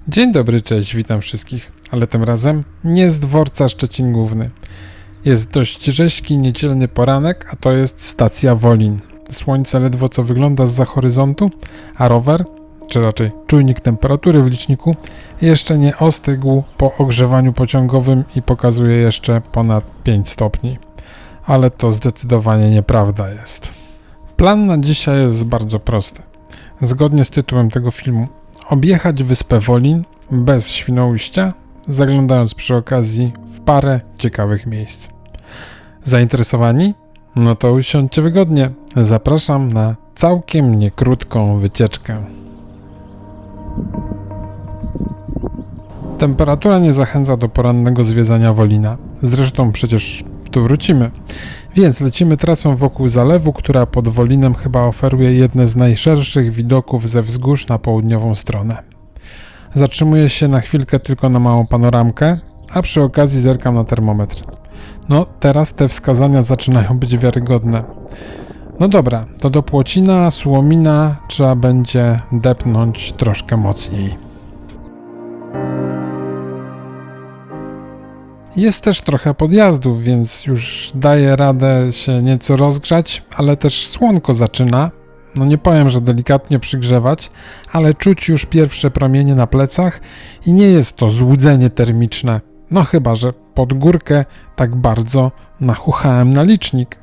Dzień dobry, cześć, witam wszystkich, ale tym razem nie z dworca Szczecin Główny. Jest dość rzeźki, niedzielny poranek, a to jest stacja Wolin. Słońce ledwo co wygląda zza horyzontu, a rower, czy raczej czujnik temperatury w liczniku, jeszcze nie ostygł po ogrzewaniu pociągowym i pokazuje jeszcze ponad 5 stopni. Ale to zdecydowanie nieprawda jest. Plan na dzisiaj jest bardzo prosty. Zgodnie z tytułem tego filmu, objechać wyspę Wolin bez Świnoujścia, zaglądając przy okazji w parę ciekawych miejsc. Zainteresowani? No to usiądźcie wygodnie. Zapraszam na całkiem niekrótką wycieczkę. Temperatura nie zachęca do porannego zwiedzania Wolina. Zresztą przecież tu wrócimy. Więc lecimy trasą wokół zalewu, która pod Wolinem chyba oferuje jedne z najszerszych widoków ze wzgórz na południową stronę. Zatrzymuję się na chwilkę tylko na małą panoramkę, a przy okazji zerkam na termometr. No, teraz te wskazania zaczynają być wiarygodne. No dobra, to do Płocina, Słomina trzeba będzie depnąć troszkę mocniej. Jest też trochę podjazdów, więc już daje radę się nieco rozgrzać, ale też słonko zaczyna, no nie powiem, że delikatnie przygrzewać, ale czuć już pierwsze promienie na plecach i nie jest to złudzenie termiczne, no chyba, że pod górkę tak bardzo nachuchałem na licznik.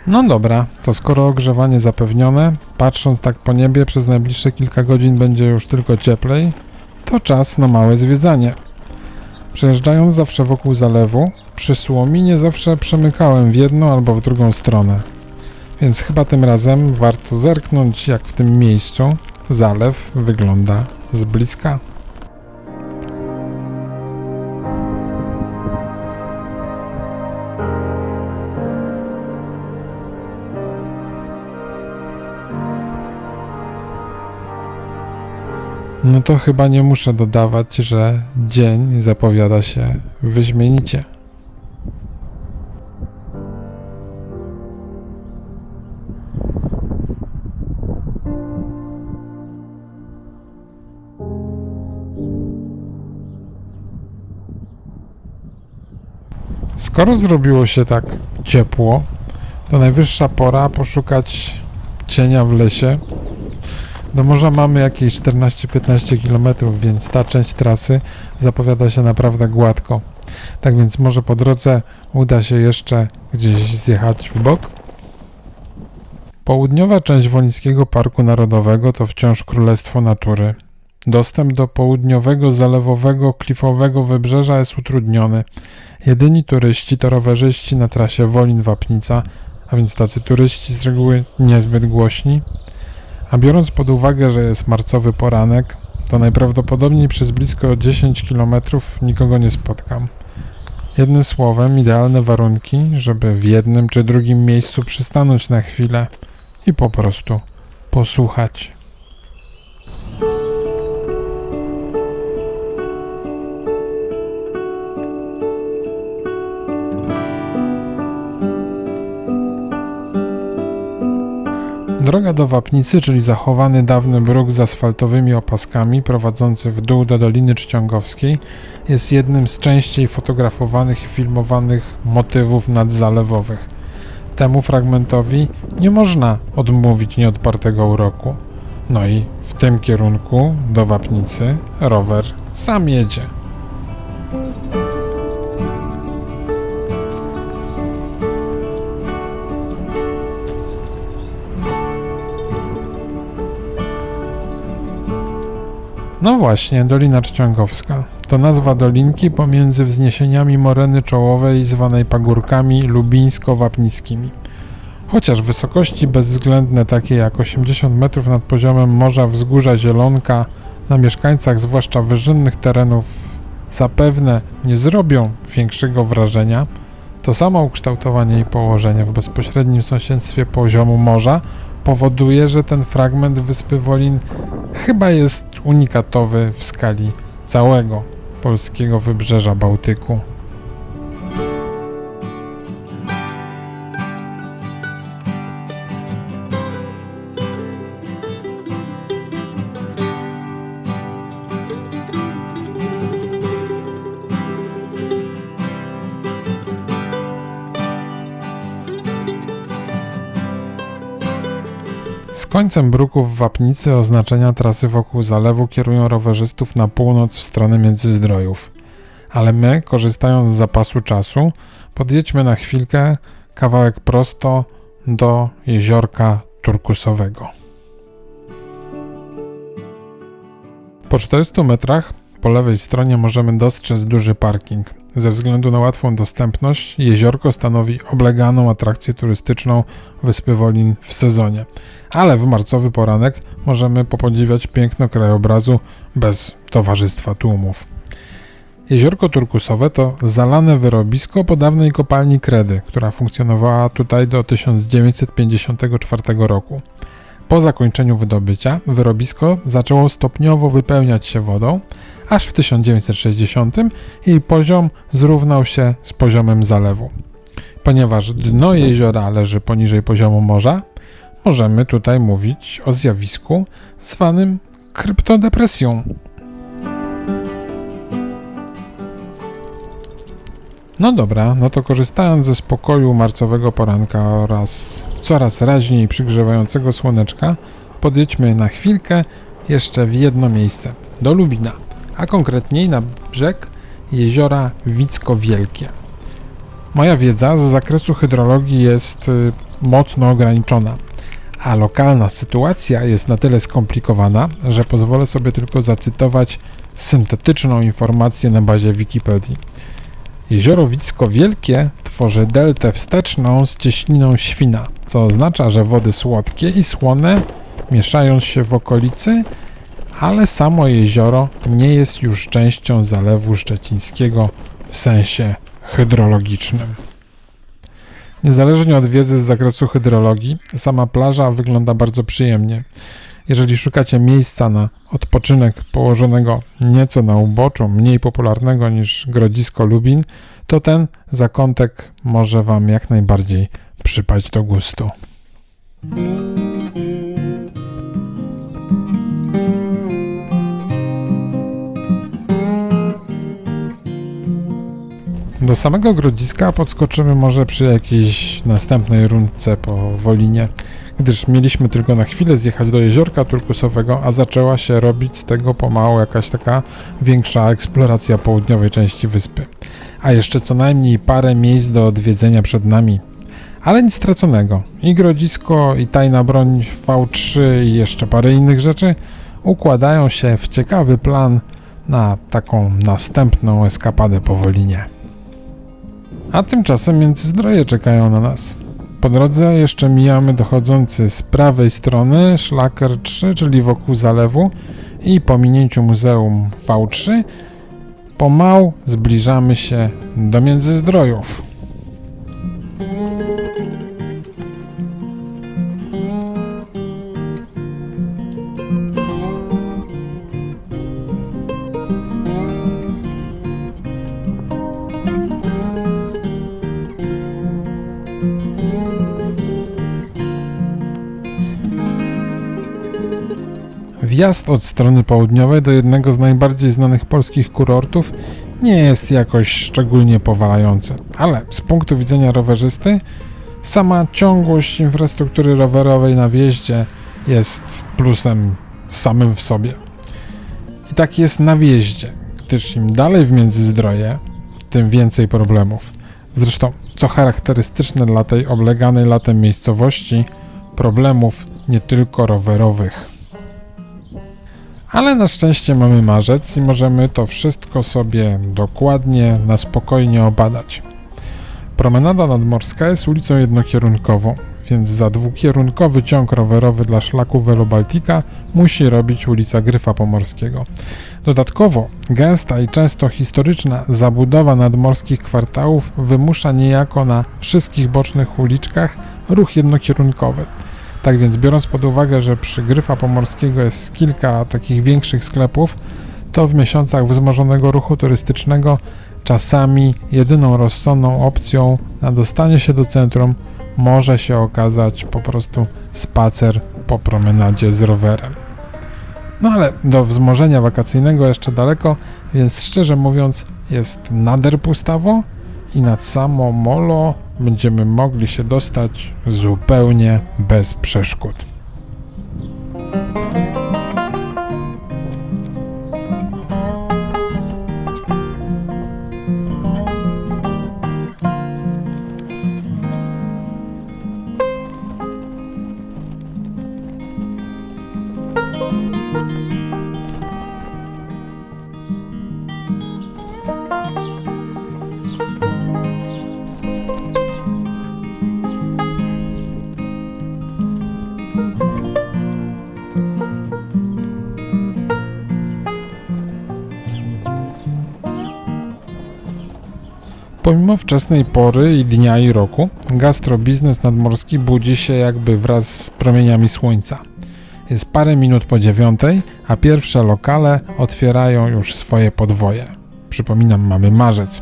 No dobra, to skoro ogrzewanie zapewnione, patrząc tak po niebie przez najbliższe kilka godzin będzie już tylko cieplej, to czas na małe zwiedzanie. Przejeżdżając zawsze wokół zalewu, przy Słominie zawsze przemykałem w jedną albo w drugą stronę. Więc chyba tym razem warto zerknąć, jak w tym miejscu zalew wygląda z bliska. No to chyba nie muszę dodawać, że dzień zapowiada się wyśmienicie. Skoro zrobiło się tak ciepło, to najwyższa pora poszukać cienia w lesie. Do morza mamy jakieś 14-15 km, więc ta część trasy zapowiada się naprawdę gładko. Tak więc może po drodze uda się jeszcze gdzieś zjechać w bok. Południowa część Wolińskiego Parku Narodowego to wciąż królestwo natury. Dostęp do południowego, zalewowego, klifowego wybrzeża jest utrudniony. Jedyni turyści to rowerzyści na trasie Wolin-Wapnica, a więc tacy turyści z reguły niezbyt głośni. A biorąc pod uwagę, że jest marcowy poranek, to najprawdopodobniej przez blisko 10 km nikogo nie spotkam. Jednym słowem, idealne warunki, żeby w jednym czy drugim miejscu przystanąć na chwilę i po prostu posłuchać. Droga do Wapnicy, czyli zachowany dawny bruk z asfaltowymi opaskami prowadzący w dół do Doliny Trzciągowskiej, jest jednym z częściej fotografowanych i filmowanych motywów nadzalewowych. Temu fragmentowi nie można odmówić nieodpartego uroku. No i w tym kierunku, do Wapnicy, rower sam jedzie. No właśnie, Dolina Trzciągowska. To nazwa dolinki pomiędzy wzniesieniami moreny czołowej zwanej pagórkami lubińsko-wapnickimi. Chociaż wysokości bezwzględne takie jak 80 metrów nad poziomem morza wzgórza Zielonka na mieszkańcach zwłaszcza wyżynnych terenów zapewne nie zrobią większego wrażenia, to samo ukształtowanie i położenie w bezpośrednim sąsiedztwie poziomu morza powoduje, że ten fragment wyspy Wolin chyba jest unikatowy w skali całego polskiego wybrzeża Bałtyku. Z końcem bruków w Wapnicy oznaczenia trasy wokół zalewu kierują rowerzystów na północ w stronę Międzyzdrojów. Ale my, korzystając z zapasu czasu, podjedźmy na chwilkę kawałek prosto do jeziorka turkusowego. Po 400 metrach po lewej stronie możemy dostrzec duży parking. Ze względu na łatwą dostępność jeziorko stanowi obleganą atrakcję turystyczną wyspy Wolin w sezonie. Ale w marcowy poranek możemy popodziwiać piękno krajobrazu bez towarzystwa tłumów. Jeziorko turkusowe to zalane wyrobisko po dawnej kopalni kredy, która funkcjonowała tutaj do 1954 roku. Po zakończeniu wydobycia wyrobisko zaczęło stopniowo wypełniać się wodą, aż w 1960 jej poziom zrównał się z poziomem zalewu. Ponieważ dno jeziora leży poniżej poziomu morza, możemy tutaj mówić o zjawisku zwanym kryptodepresją. No dobra, no to korzystając ze spokoju marcowego poranka oraz coraz raźniej przygrzewającego słoneczka, podjedźmy na chwilkę jeszcze w jedno miejsce, do Lubina, a konkretniej na brzeg jeziora Wicko Wielkie. Moja wiedza z zakresu hydrologii jest mocno ograniczona, a lokalna sytuacja jest na tyle skomplikowana, że pozwolę sobie tylko zacytować syntetyczną informację na bazie Wikipedii. Jezioro Wicko Wielkie tworzy deltę wsteczną z cieśniną Świna, co oznacza, że wody słodkie i słone mieszają się w okolicy, ale samo jezioro nie jest już częścią Zalewu Szczecińskiego w sensie hydrologicznym. Niezależnie od wiedzy z zakresu hydrologii, sama plaża wygląda bardzo przyjemnie. Jeżeli szukacie miejsca na odpoczynek położonego nieco na uboczu, mniej popularnego niż Grodzisko Lubin, to ten zakątek może Wam jak najbardziej przypaść do gustu. Do samego Grodziska podskoczymy może przy jakiejś następnej rundce po Wolinie, gdyż mieliśmy tylko na chwilę zjechać do jeziorka turkusowego, a zaczęła się robić z tego pomału jakaś taka większa eksploracja południowej części wyspy. A jeszcze co najmniej parę miejsc do odwiedzenia przed nami. Ale nic straconego. I Grodzisko, i tajna broń V3 i jeszcze parę innych rzeczy układają się w ciekawy plan na taką następną eskapadę po Wolinie. A tymczasem Międzyzdroje czekają na nas. Po drodze jeszcze mijamy dochodzący z prawej strony szlaker 3, czyli wokół zalewu, i po minięciu Muzeum V3 pomału zbliżamy się do Międzyzdrojów. Wjazd od strony południowej do jednego z najbardziej znanych polskich kurortów nie jest jakoś szczególnie powalający, ale z punktu widzenia rowerzysty sama ciągłość infrastruktury rowerowej na wjeździe jest plusem samym w sobie. I tak jest na wjeździe, gdyż im dalej w Międzyzdroje, tym więcej problemów. Zresztą, co charakterystyczne dla tej obleganej latem miejscowości, problemów nie tylko rowerowych. Ale na szczęście mamy marzec i możemy to wszystko sobie dokładnie, na spokojnie obadać. Promenada nadmorska jest ulicą jednokierunkową, więc za dwukierunkowy ciąg rowerowy dla szlaku Velo Baltica musi robić ulica Gryfa Pomorskiego. Dodatkowo gęsta i często historyczna zabudowa nadmorskich kwartałów wymusza niejako na wszystkich bocznych uliczkach ruch jednokierunkowy. Tak więc biorąc pod uwagę, że przy Gryfa Pomorskiego jest kilka takich większych sklepów, to w miesiącach wzmożonego ruchu turystycznego czasami jedyną rozsądną opcją na dostanie się do centrum może się okazać po prostu spacer po promenadzie z rowerem. No ale do wzmożenia wakacyjnego jeszcze daleko, więc szczerze mówiąc jest nader pustawo i nad samo molo będziemy mogli się dostać zupełnie bez przeszkód. Pomimo wczesnej pory i dnia i roku, gastrobiznes nadmorski budzi się jakby wraz z promieniami słońca. Jest parę minut po 9:00, a pierwsze lokale otwierają już swoje podwoje. Przypominam, mamy marzec.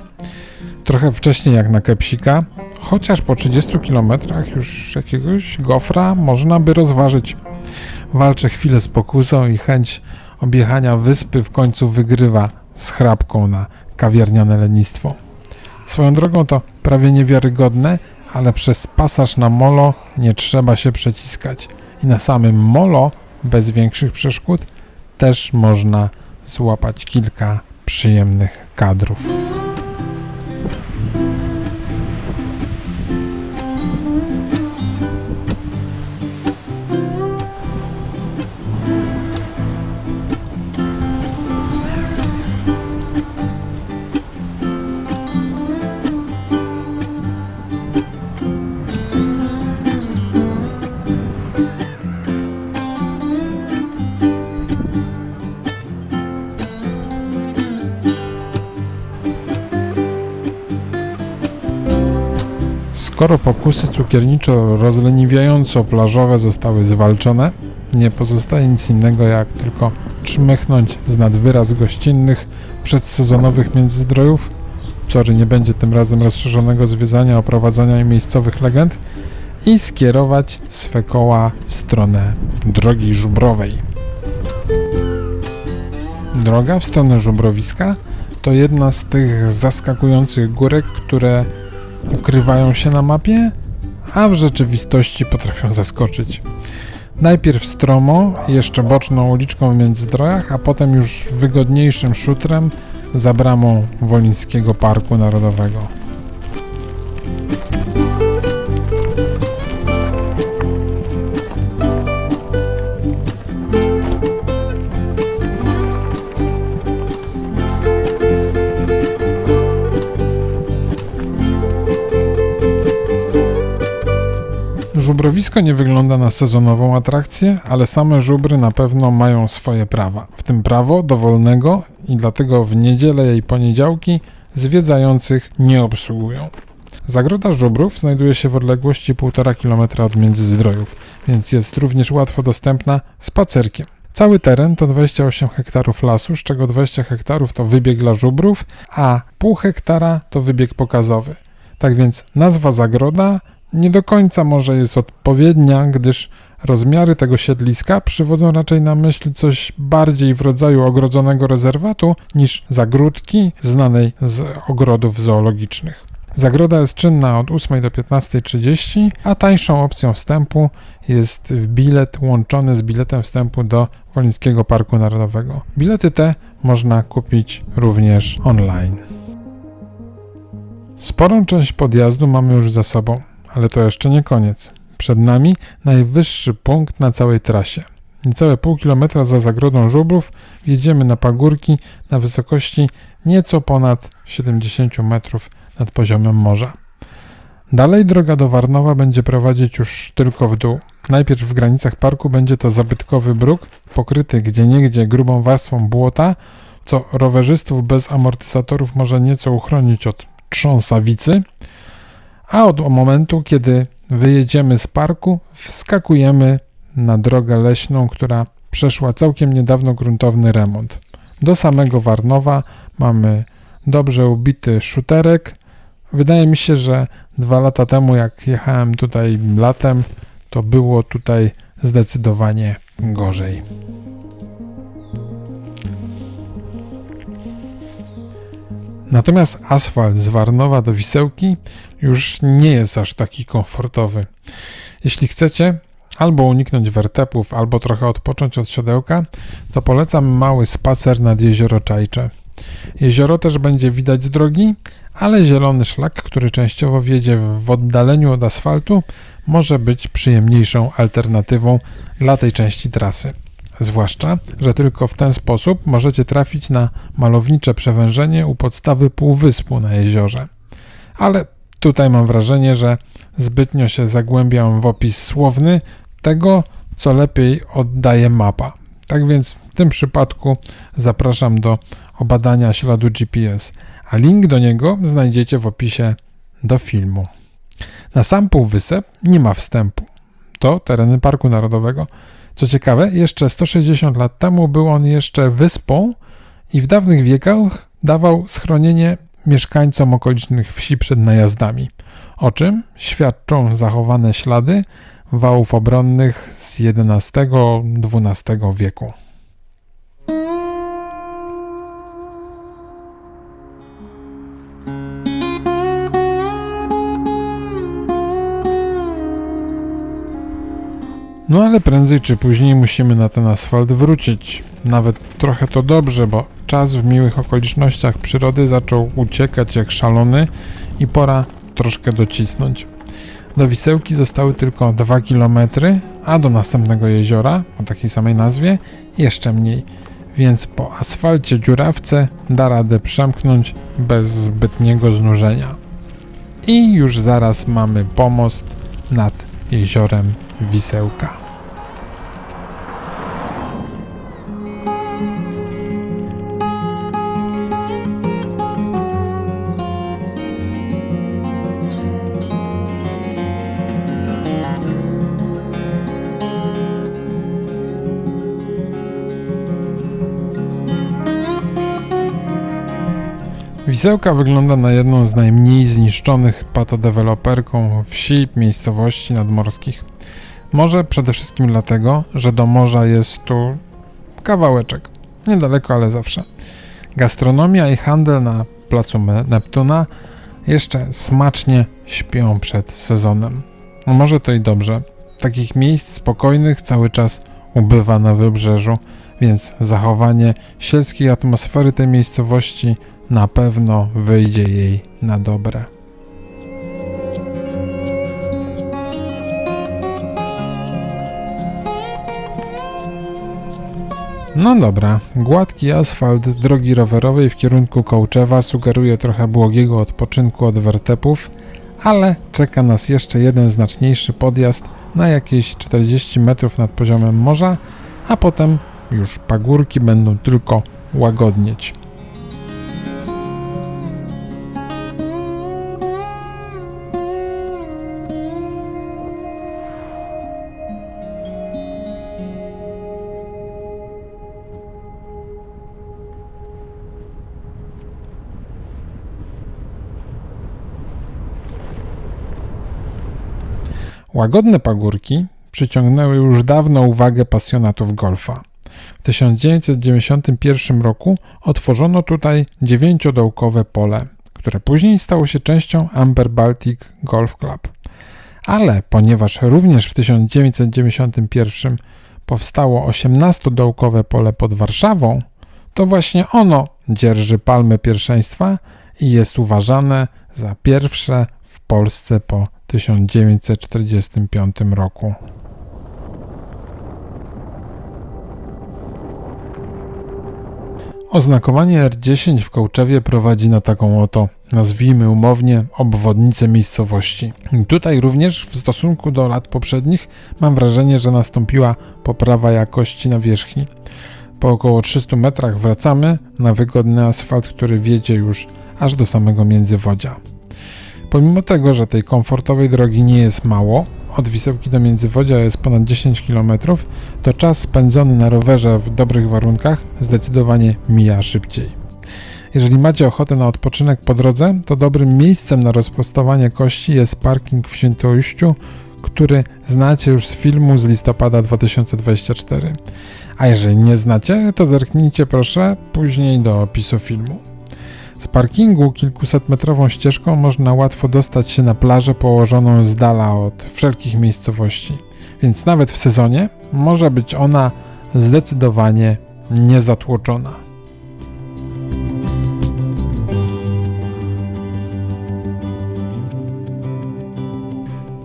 Trochę wcześniej jak na Kepsika, chociaż po 30 km już jakiegoś gofra można by rozważyć. Walczę chwilę z pokusą i chęć objechania wyspy w końcu wygrywa z chrapką na kawiarniane lenistwo. Swoją drogą to prawie niewiarygodne, ale przez pasaż na molo nie trzeba się przeciskać. I na samym molo, bez większych przeszkód, też można złapać kilka przyjemnych kadrów. Skoro pokusy cukierniczo-rozleniwiająco-plażowe zostały zwalczone, nie pozostaje nic innego jak tylko czmychnąć z nadwyraz gościnnych przedsezonowych Międzyzdrojów. Sorry, nie będzie tym razem rozszerzonego zwiedzania, oprowadzania i miejscowych legend i skierować swe koła w stronę drogi żubrowej. Droga w stronę Żubrowiska to jedna z tych zaskakujących górek, które ukrywają się na mapie, a w rzeczywistości potrafią zaskoczyć. Najpierw stromo, jeszcze boczną uliczką w Międzyzdrojach, a potem już wygodniejszym szutrem za bramą Wolińskiego Parku Narodowego. Żubrowisko nie wygląda na sezonową atrakcję, ale same żubry na pewno mają swoje prawa, w tym prawo dowolnego i dlatego w niedzielę i poniedziałki zwiedzających nie obsługują. Zagroda żubrów znajduje się w odległości 1,5 km od Międzyzdrojów, więc jest również łatwo dostępna spacerkiem. Cały teren to 28 hektarów lasu, z czego 20 hektarów to wybieg dla żubrów, a 0,5 hektara to wybieg pokazowy. Tak więc nazwa zagroda nie do końca może jest odpowiednia, gdyż rozmiary tego siedliska przywodzą raczej na myśl coś bardziej w rodzaju ogrodzonego rezerwatu niż zagródki znanej z ogrodów zoologicznych. Zagroda jest czynna od 8 do 15:30, a tańszą opcją wstępu jest bilet łączony z biletem wstępu do Wolińskiego Parku Narodowego. Bilety te można kupić również online. Sporą część podjazdu mamy już za sobą, ale to jeszcze nie koniec. Przed nami najwyższy punkt na całej trasie. Niecałe 0,5 kilometra za zagrodą żubrów wjedziemy na pagórki na wysokości nieco ponad 70 metrów nad poziomem morza. Dalej droga do Warnowa będzie prowadzić już tylko w dół. Najpierw w granicach parku będzie to zabytkowy bruk, pokryty gdzieniegdzie grubą warstwą błota, co rowerzystów bez amortyzatorów może nieco uchronić od trząsawicy, a od momentu, kiedy wyjedziemy z parku, wskakujemy na drogę leśną, która przeszła całkiem niedawno gruntowny remont. Do samego Warnowa mamy dobrze ubity szuterek. Wydaje mi się, że 2 lata temu, jak jechałem tutaj latem, to było tutaj zdecydowanie gorzej. Natomiast asfalt z Warnowa do Wisełki już nie jest aż taki komfortowy. Jeśli chcecie albo uniknąć wertepów, albo trochę odpocząć od siodełka, to polecam mały spacer nad Jezioro Czajcze. Jezioro też będzie widać z drogi, ale zielony szlak, który częściowo wiedzie w oddaleniu od asfaltu, może być przyjemniejszą alternatywą dla tej części trasy. Zwłaszcza, że tylko w ten sposób możecie trafić na malownicze przewężenie u podstawy półwyspu na jeziorze. Ale tutaj mam wrażenie, że zbytnio się zagłębiam w opis słowny tego, co lepiej oddaje mapa. Tak więc w tym przypadku zapraszam do obadania śladu GPS, a link do niego znajdziecie w opisie do filmu. Na sam półwysep nie ma wstępu. To tereny Parku Narodowego. Co ciekawe, jeszcze 160 lat temu był on jeszcze wyspą i w dawnych wiekach dawał schronienie mieszkańcom okolicznych wsi przed najazdami, o czym świadczą zachowane ślady wałów obronnych z XI-XII wieku. No ale prędzej czy później musimy na ten asfalt wrócić. Nawet trochę to dobrze, bo czas w miłych okolicznościach przyrody zaczął uciekać jak szalony i pora troszkę docisnąć. Do Wisełki zostały tylko 2 km, a do następnego jeziora, o takiej samej nazwie, jeszcze mniej. Więc po asfalcie dziurawce da radę przemknąć bez zbytniego znużenia. I już zaraz mamy pomost nad jeziorem Wisełka. Wisełka wygląda na jedną z najmniej zniszczonych patodeweloperką wsi miejscowości nadmorskich. Może przede wszystkim dlatego, że do morza jest tu kawałeczek. Niedaleko, ale zawsze. Gastronomia i handel na placu Neptuna jeszcze smacznie śpią przed sezonem. No może to i dobrze. Takich miejsc spokojnych cały czas ubywa na wybrzeżu, więc zachowanie sielskiej atmosfery tej miejscowości na pewno wyjdzie jej na dobre. No dobra, gładki asfalt drogi rowerowej w kierunku Kołczewa sugeruje trochę błogiego odpoczynku od wertepów, ale czeka nas jeszcze jeden znaczniejszy podjazd na jakieś 40 metrów nad poziomem morza, a potem już pagórki będą tylko łagodnieć. Łagodne pagórki przyciągnęły już dawno uwagę pasjonatów golfa. W 1991 roku otworzono tutaj 9-dołkowe pole, które później stało się częścią Amber Baltic Golf Club. Ale ponieważ również w 1991 powstało 18-dołkowe pole pod Warszawą, to właśnie ono dzierży palmę pierwszeństwa i jest uważane za pierwsze w Polsce po 1945 roku. Oznakowanie R10 w Kołczewie prowadzi na taką oto, nazwijmy umownie, obwodnicę miejscowości. I tutaj również w stosunku do lat poprzednich mam wrażenie, że nastąpiła poprawa jakości nawierzchni. Po około 300 metrach wracamy na wygodny asfalt, który wiedzie już aż do samego Międzywodzia. Pomimo tego, że tej komfortowej drogi nie jest mało, od Wisełki do Międzywodzia jest ponad 10 km, to czas spędzony na rowerze w dobrych warunkach zdecydowanie mija szybciej. Jeżeli macie ochotę na odpoczynek po drodze, to dobrym miejscem na rozprostowanie kości jest parking w Świętoujściu, który znacie już z filmu z listopada 2024. A jeżeli nie znacie, to zerknijcie proszę później do opisu filmu. Z parkingu kilkusetmetrową ścieżką można łatwo dostać się na plażę położoną z dala od wszelkich miejscowości, więc nawet w sezonie może być ona zdecydowanie niezatłoczona.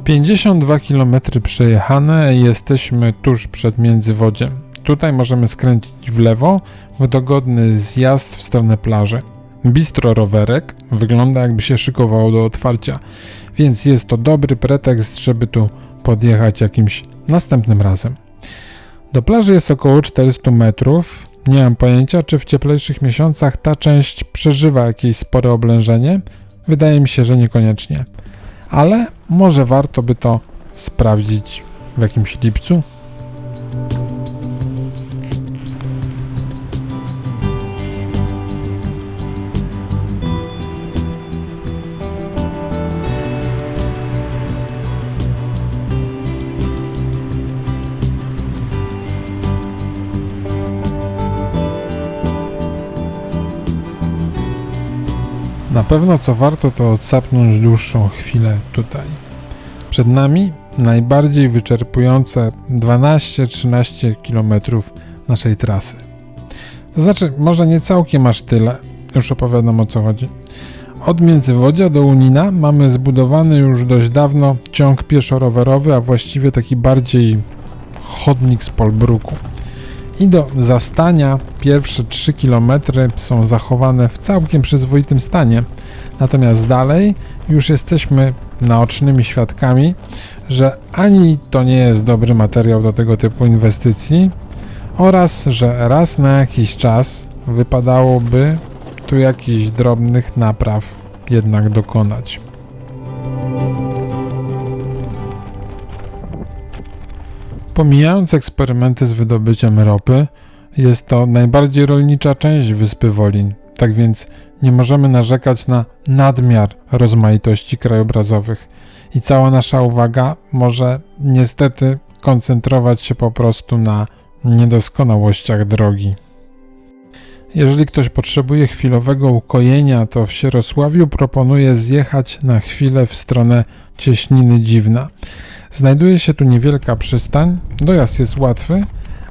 52 km przejechane i jesteśmy tuż przed Międzywodziem. Tutaj możemy skręcić w lewo w dogodny zjazd w stronę plaży. Bistro Rowerek wygląda, jakby się szykowało do otwarcia, więc jest to dobry pretekst, żeby tu podjechać jakimś następnym razem. Do plaży jest około 400 metrów. Nie mam pojęcia, czy w cieplejszych miesiącach ta część przeżywa jakieś spore oblężenie. Wydaje mi się, że niekoniecznie. Ale może warto by to sprawdzić w jakimś lipcu. Na pewno co warto, to odsapnąć dłuższą chwilę tutaj. Przed nami najbardziej wyczerpujące 12-13 km naszej trasy. To znaczy, może nie całkiem aż tyle, już opowiadam o co chodzi. Od Międzywodzia do Unina mamy zbudowany już dość dawno ciąg pieszo-rowerowy, a właściwie taki bardziej chodnik z Polbruku. I do zastania pierwsze 3 km są zachowane w całkiem przyzwoitym stanie, natomiast dalej już jesteśmy naocznymi świadkami, że ani to nie jest dobry materiał do tego typu inwestycji oraz, że raz na jakiś czas wypadałoby tu jakichś drobnych napraw jednak dokonać. Pomijając eksperymenty z wydobyciem ropy, jest to najbardziej rolnicza część wyspy Wolin, tak więc nie możemy narzekać na nadmiar rozmaitości krajobrazowych i cała nasza uwaga może niestety koncentrować się po prostu na niedoskonałościach drogi. Jeżeli ktoś potrzebuje chwilowego ukojenia, to w Sierosławiu proponuję zjechać na chwilę w stronę Cieśniny Dziwna. Znajduje się tu niewielka przystań, dojazd jest łatwy,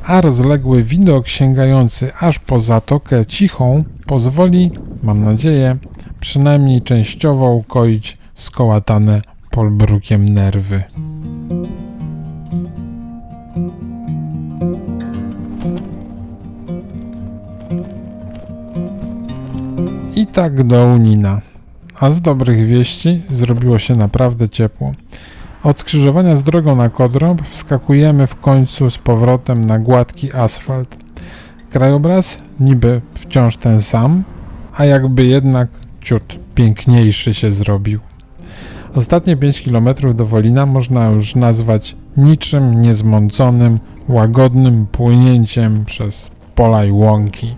a rozległy widok sięgający aż po Zatokę Cichą pozwoli, mam nadzieję, przynajmniej częściowo ukoić skołatane Polbrukiem nerwy. I tak do Unina. A z dobrych wieści zrobiło się naprawdę ciepło. Od skrzyżowania z drogą na Kodrąb wskakujemy w końcu z powrotem na gładki asfalt. Krajobraz niby wciąż ten sam, a jakby jednak ciut piękniejszy się zrobił. Ostatnie 5 km do Wolina można już nazwać niczym niezmąconym, łagodnym płynięciem przez pola i łąki.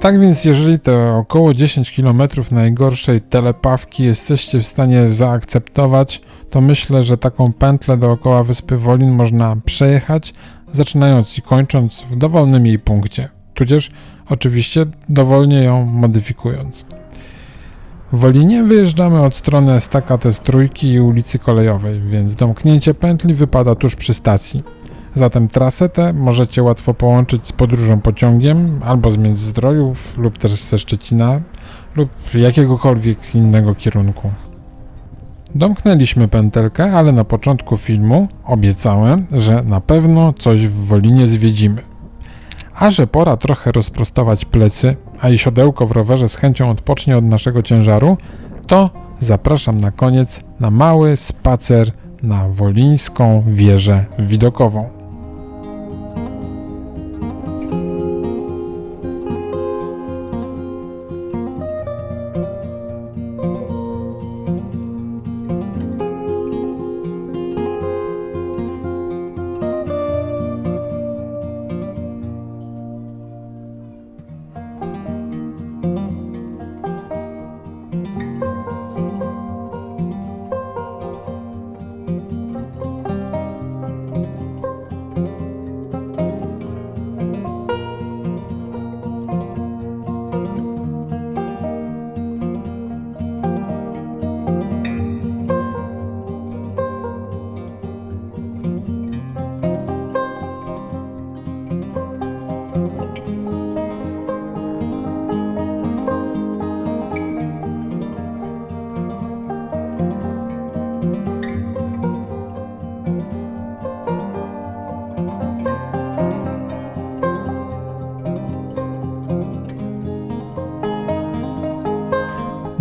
Tak więc jeżeli te około 10 km najgorszej telepawki jesteście w stanie zaakceptować, to myślę, że taką pętlę dookoła wyspy Wolin można przejechać, zaczynając i kończąc w dowolnym jej punkcie, tudzież oczywiście dowolnie ją modyfikując. W Wolinie wyjeżdżamy od strony Estakaty z Trójki i ulicy Kolejowej, więc domknięcie pętli wypada tuż przy stacji. Zatem trasę tę możecie łatwo połączyć z podróżą pociągiem albo z Międzyzdrojów lub też ze Szczecina lub jakiegokolwiek innego kierunku. Domknęliśmy pętelkę, ale na początku filmu obiecałem, że na pewno coś w Wolinie zwiedzimy. A że pora trochę rozprostować plecy, a i siodełko w rowerze z chęcią odpocznie od naszego ciężaru, to zapraszam na koniec na mały spacer na wolińską wieżę widokową.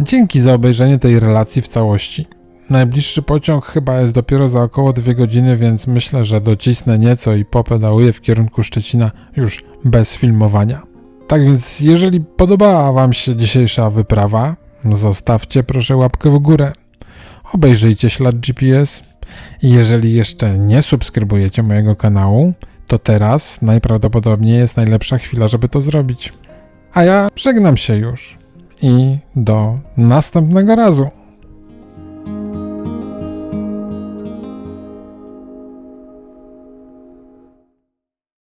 Dzięki za obejrzenie tej relacji w całości. Najbliższy pociąg chyba jest dopiero za około 2 godziny, więc myślę, że docisnę nieco i popedałuję w kierunku Szczecina już bez filmowania. Tak więc jeżeli podobała Wam się dzisiejsza wyprawa, zostawcie proszę łapkę w górę. Obejrzyjcie ślad GPS i jeżeli jeszcze nie subskrybujecie mojego kanału, to teraz najprawdopodobniej jest najlepsza chwila, żeby to zrobić. A ja żegnam się już i do następnego razu.